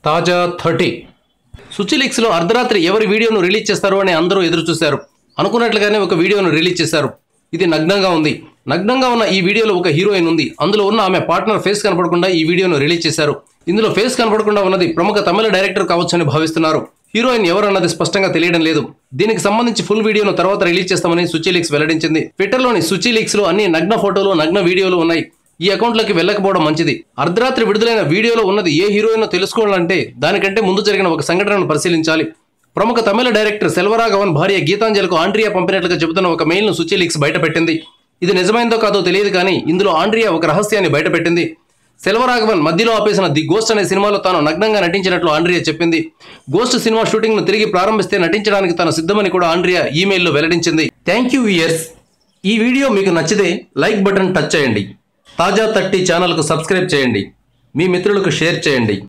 తాజా 30 సుచిలీక్స్లో అర్ధరాత్రి ఎవరి వీడియోను రిలీజ్ చేస్తారో అని అందరూ ఎదురు చూశారు. అనుకున్నట్లుగానే ఒక వీడియోను రిలీజ్ చేశారు. ఇది నగ్నంగా ఉంది. నగ్నంగా ఉన్న ఈ వీడియోలో ఒక హీరోయిన్ ఉంది. అందులో ఉన్న ఆమె పార్ట్నర్ ఫేస్ కనపడకుండా ఈ వీడియోను రిలీజ్ చేశారు. ఇందులో ఫేస్ కనపడకుండా ఉన్నది ప్రముఖ తమిళ డైరెక్టర్ కావచ్చని భావిస్తున్నారు. హీరోయిన్ ఎవరన్నది స్పష్టంగా తెలియడం లేదు. దీనికి సంబంధించి ఫుల్ వీడియోను తర్వాత రిలీజ్ చేస్తామని సుచిలీక్స్ వెల్లడించింది. ట్విట్టర్లోని సుచిలీక్స్లో అన్ని నగ్న ఫోటోలు, నగ్న వీడియోలు ఉన్నాయి. ఈ అకౌంట్లోకి వెళ్ళకపోవడం మంచిది. అర్ధరాత్రి విడుదలైన వీడియోలో ఉన్నది ఏ హీరోయిన్ తెలుసుకోవాలంటే దానికంటే ముందు జరిగిన ఒక సంఘటనను పరిశీలించాలి. ప్రముఖ తమిళ డైరెక్టర్ సెల్వరాఘవన్ భార్య గీతాంజలికు ఆండ్రియా పంపినట్లుగా చెబుతున్న ఒక మెయిల్ను సుచిలీక్స్ బయటపెట్టింది. ఇది నిజమైందో కాదో తెలియదు కానీ ఇందులో ఆండ్రియా ఒక రహస్యాన్ని బయటపెట్టింది. సెల్వరాఘవన్ మధ్యలో ఆపేసిన ది గోస్ట్ అనే సినిమాలో తాను నగ్నంగా నటించినట్లు ఆండ్రియా చెప్పింది. గోస్ట్ సినిమా షూటింగ్ను తిరిగి ప్రారంభిస్తే నటించడానికి తాను సిద్ధమని కూడా ఆండ్రియా ఈమెయిల్లో వెల్లడించింది. Thank you viewers. ఈ వీడియో మీకు నచ్చితే లైక్ బటన్ టచ్ చేయండి. తాజా 30 ఛానల్కు సబ్స్క్రైబ్ చేయండి. మీ మిత్రులకు షేర్ చేయండి.